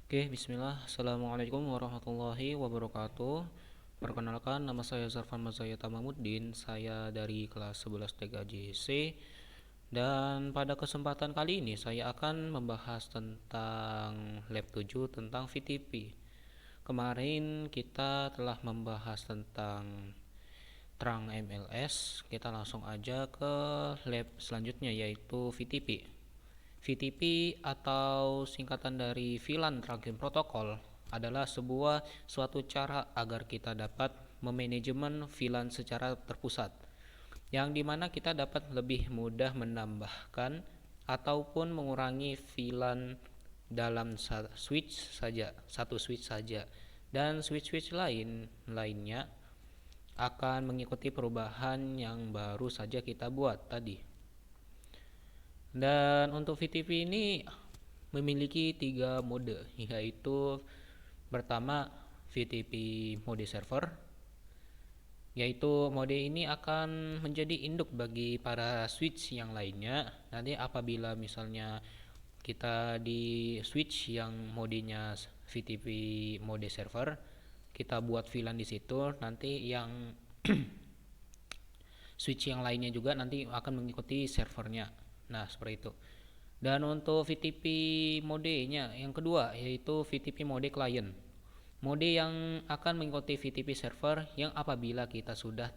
Oke, bismillah. Assalamualaikum warahmatullahi wabarakatuh. Perkenalkan, nama saya Zarfan Mazaya Tamamuddin. Saya dari kelas 11 TKJC. Dan pada kesempatan kali ini saya akan membahas tentang lab 7 tentang VTP. Kemarin kita telah membahas tentang terang MLS. Kita langsung aja ke lab selanjutnya yaitu VTP. VTP atau singkatan dari VLAN Trunking Protocol adalah suatu cara agar kita dapat memanajemen VLAN secara terpusat, yang dimana kita dapat lebih mudah menambahkan ataupun mengurangi VLAN dalam satu switch saja, dan switch-switch lainnya akan mengikuti perubahan yang baru saja kita buat tadi. Dan untuk VTP ini memiliki tiga mode, yaitu pertama VTP mode server, yaitu mode ini akan menjadi induk bagi para switch yang lainnya. Nanti apabila misalnya kita di switch yang modenya VTP mode server, kita buat VLAN di situ, nanti yang switch yang lainnya juga nanti akan mengikuti servernya. Nah, seperti itu. Dan untuk VTP modenya yang kedua yaitu VTP mode client. Mode yang akan mengikuti VTP server yang apabila kita sudah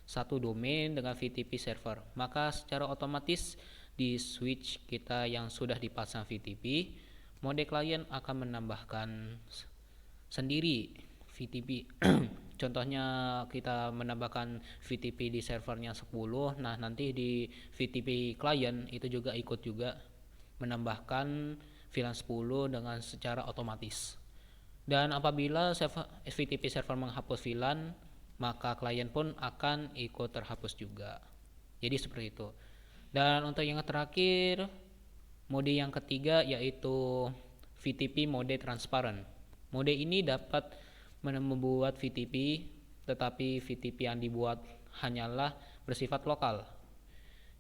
satu domain dengan VTP server, maka secara otomatis di switch kita yang sudah dipasang VTP, mode client akan menambahkan sendiri VTP. Contohnya kita menambahkan VTP di servernya 10. Nah, nanti di VTP client itu juga ikut juga menambahkan VLAN 10 dengan secara otomatis. Dan apabila VTP server menghapus VLAN, maka klien pun akan ikut terhapus juga. Jadi seperti itu. Dan untuk yang terakhir, mode yang ketiga yaitu VTP mode transparent. Mode ini dapat membuat VTP, tetapi VTP yang dibuat hanyalah bersifat lokal,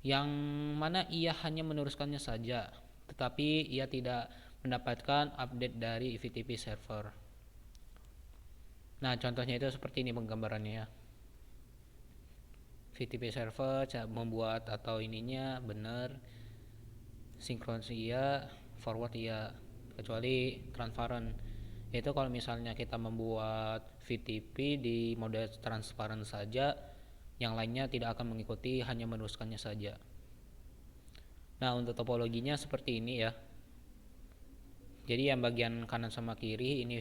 yang mana ia hanya meneruskannya saja, tetapi ia tidak mendapatkan update dari VTP server. Nah, contohnya itu seperti ini penggambarannya ya. VTP server membuat atau ininya benar, sinkron iya, forward iya, kecuali transparent. Itu kalau misalnya kita membuat VTP di mode transparan saja, yang lainnya tidak akan mengikuti, hanya meneruskannya saja. Nah, untuk topologinya seperti ini ya. Jadi yang bagian kanan sama kiri ini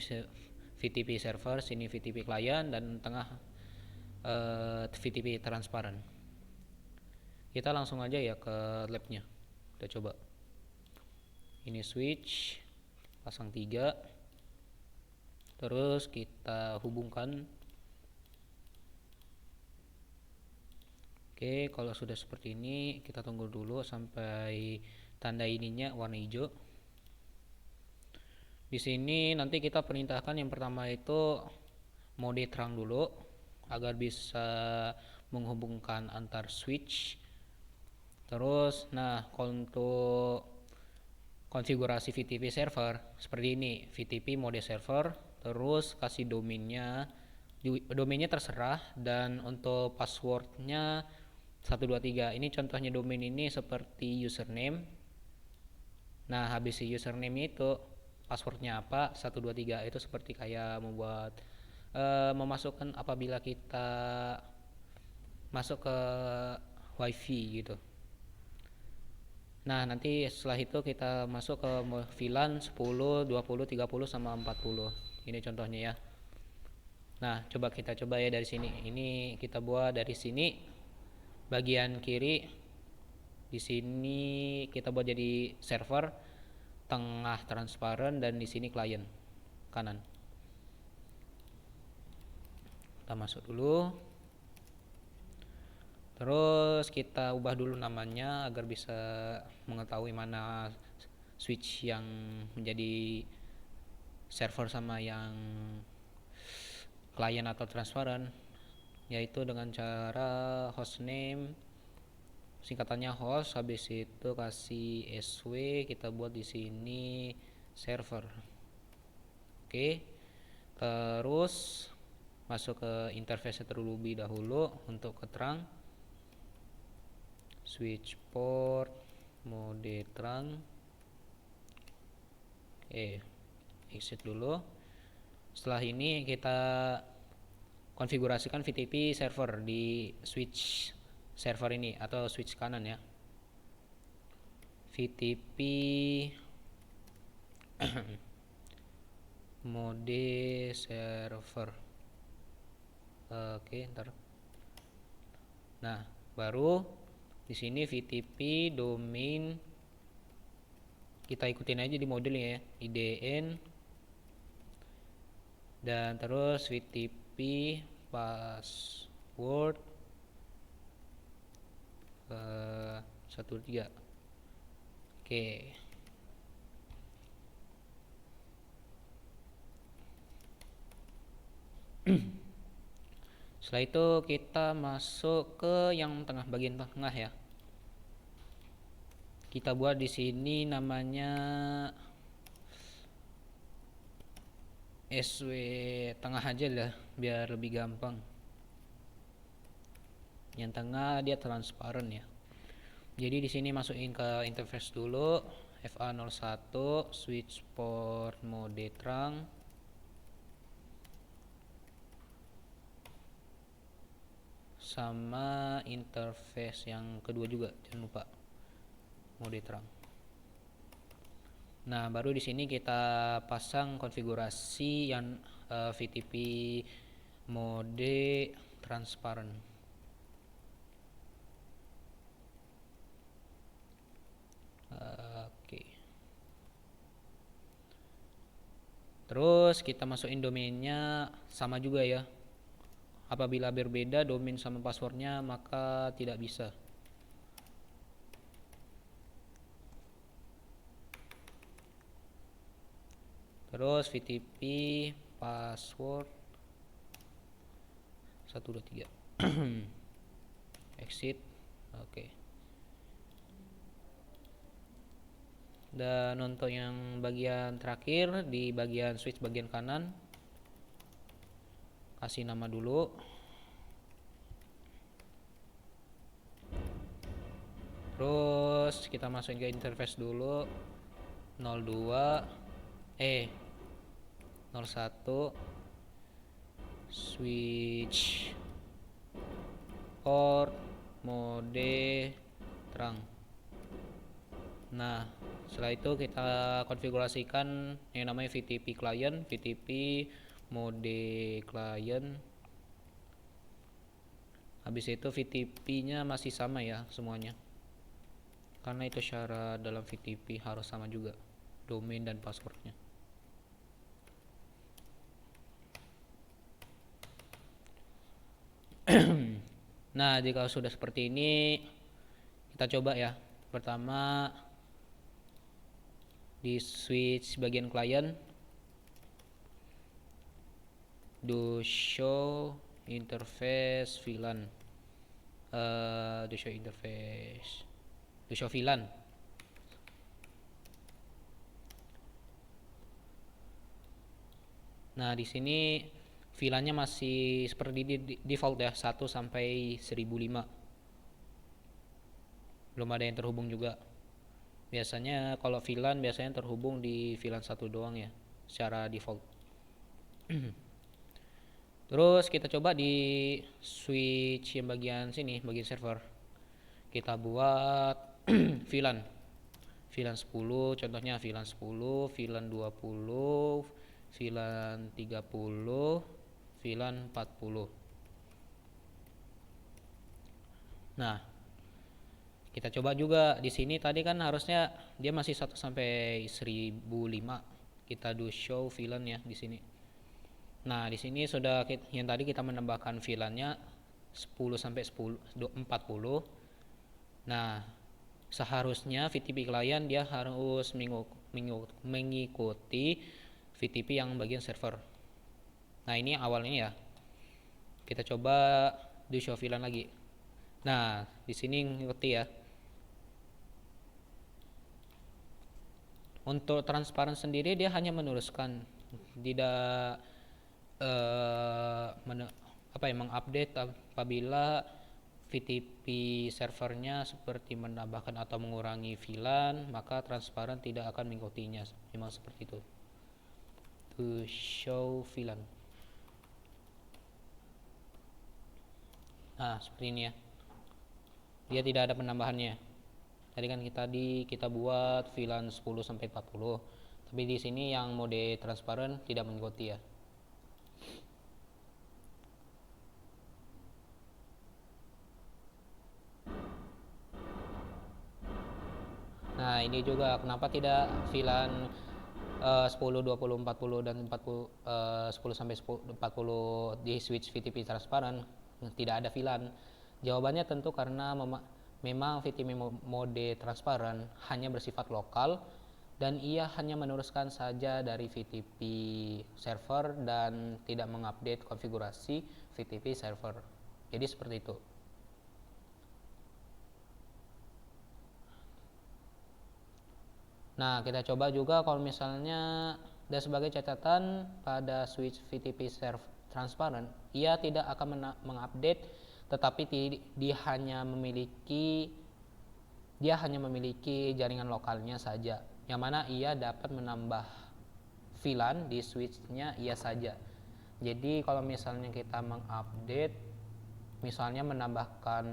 VTP server, sini VTP client, dan tengah VTP transparan. Kita langsung aja ya ke labnya. Kita coba. Ini switch pasang 3. Terus kita hubungkan. Oke, kalau sudah seperti ini kita tunggu dulu sampai tanda ininya warna hijau. Di sini nanti kita perintahkan yang pertama itu mode terang dulu agar bisa menghubungkan antar switch. Terus nah, untuk konfigurasi VTP server seperti ini, VTP mode server, terus kasih domainnya terserah, dan untuk passwordnya 123. Ini contohnya domain ini seperti username. Nah, habis username itu passwordnya apa, 123 itu seperti kayak membuat memasukkan apabila kita masuk ke wifi gitu. Nah, nanti setelah itu kita masuk ke VLAN 10, 20, 30 sama 40. Ini contohnya ya. Nah, kita coba ya dari sini. Ini kita buat dari sini bagian kiri. Di sini kita buat jadi server, tengah transparan, dan di sini client kanan. Kita masuk dulu. Terus kita ubah dulu namanya agar bisa mengetahui mana switch yang menjadi server sama yang client atau transparan, yaitu dengan cara hostname, singkatannya host, habis itu kasih sw, kita buat di sini server. Oke. Terus masuk ke interface terlebih dahulu untuk keterang, switch port mode terang. Oke, exit dulu. Setelah ini kita konfigurasikan VTP server di switch server ini atau switch kanan ya. VTP mode server. Oke, ntar. Nah, baru di sini VTP domain kita ikutin aja di modelnya ya, IDN dan terus VTP password 13. Oke. Setelah itu kita masuk ke yang bagian tengah ya. Kita buat di sini namanya SW tengah aja lah biar lebih gampang. Yang tengah dia transparan ya. Jadi di sini masukin ke interface dulu FA01 switch port mode terang. Sama interface yang kedua juga jangan lupa mode terang. Nah, baru di sini kita pasang konfigurasi yang VTP mode transparan. Oke. Terus kita masukin domainnya sama juga ya. Apabila berbeda domain sama passwordnya maka tidak bisa. Terus VTP password 123. Exit. Oke. Dan untuk yang bagian terakhir di bagian switch bagian kanan kasih nama dulu. Terus kita masukin ke interface dulu 01 switch port mode terang. Nah, setelah itu kita konfigurasikan yang namanya VTP client, VTP mode client. Habis itu VTP-nya masih sama ya semuanya. Karena itu syarat dalam VTP harus sama juga domain dan passwordnya. Nah, jika sudah seperti ini kita coba ya. Pertama di switch bagian client do show interface VLAN. Do show interface, do show VLAN. Nah, di sini VLAN-nya masih seperti default ya, 1 sampai 1005. Belum ada yang terhubung juga. Biasanya kalau VLAN biasanya terhubung di VLAN 1 doang ya, secara default. Terus kita coba di switch yang bagian sini, bagian server. Kita buat VLAN 10, contohnya VLAN 10, VLAN 20, VLAN 30, VLAN 40. Nah, kita coba juga di sini tadi kan harusnya dia masih 1 sampai 1005. Kita do show VLAN ya di sini. Nah, di sini sudah yang tadi kita menambahkan VLAN-nya 10 sampai 40. Nah, seharusnya VTP client dia harus mengikuti VTP yang bagian server. Nah, ini awalnya ya. Kita coba do show VLAN lagi. Nah, di sini ngikuti ya. Untuk transparan sendiri dia hanya meneruskan tidak mengupdate apabila VTP servernya seperti menambahkan atau mengurangi VLAN, maka transparan tidak akan mengikutinya. Memang seperti itu. To show VLAN. Nah, seperti ini ya. Dia tidak ada penambahannya. Tadi kan kita buat VLAN 10 sampai 40. Tapi di sini yang mode transparan tidak mengikuti ya. Nah, ini juga kenapa tidak VLAN 10, 20, 40 dan 40 10 sampai 40 di switch VTP transparan tidak ada VLAN. Jawabannya tentu karena memang VTP mode transparan hanya bersifat lokal dan ia hanya meneruskan saja dari VTP server dan tidak mengupdate konfigurasi VTP server. Jadi seperti itu. Nah, kita coba juga kalau misalnya dan sebagai catatan pada switch VTP server transparan, ia tidak akan mengupdate, tetapi dia hanya memiliki jaringan lokalnya saja, yang mana ia dapat menambah VLAN di switchnya ia saja. Jadi kalau misalnya kita mengupdate, misalnya menambahkan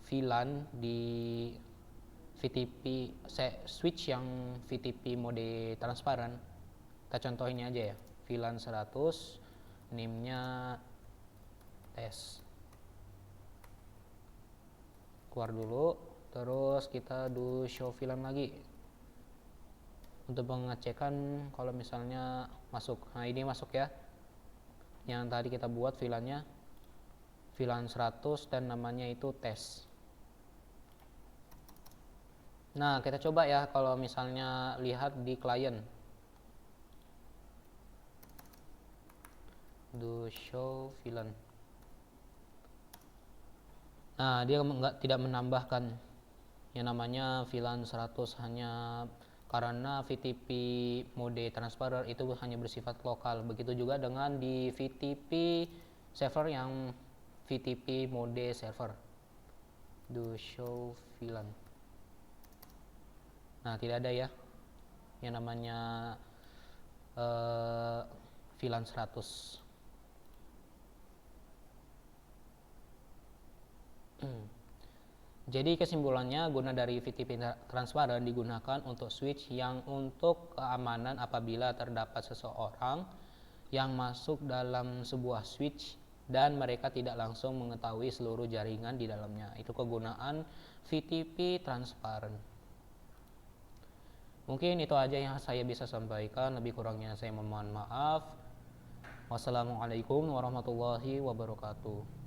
VLAN di VTP switch yang VTP mode transparan, kita contohin aja ya, VLAN 100, NIM-nya tes, keluar dulu, terus kita do show VLAN lagi untuk pengecekan kalau misalnya masuk. Nah, ini masuk ya, yang tadi kita buat VLAN-nya VLAN 100 dan namanya itu tes. Nah, kita coba ya kalau misalnya lihat di klien. Do show VLAN. Nah, dia tidak menambahkan yang namanya VLAN 100 hanya karena VTP mode transparan itu hanya bersifat lokal. Begitu juga dengan di VTP server yang VTP mode server. Do show VLAN. Nah, tidak ada ya yang namanya VLAN 100. Jadi kesimpulannya, guna dari VTP transparan digunakan untuk switch yang untuk keamanan apabila terdapat seseorang yang masuk dalam sebuah switch dan mereka tidak langsung mengetahui seluruh jaringan di dalamnya. Itu kegunaan VTP transparan. Mungkin itu aja yang saya bisa sampaikan, lebih kurangnya saya mohon maaf. Wassalamualaikum warahmatullahi wabarakatuh.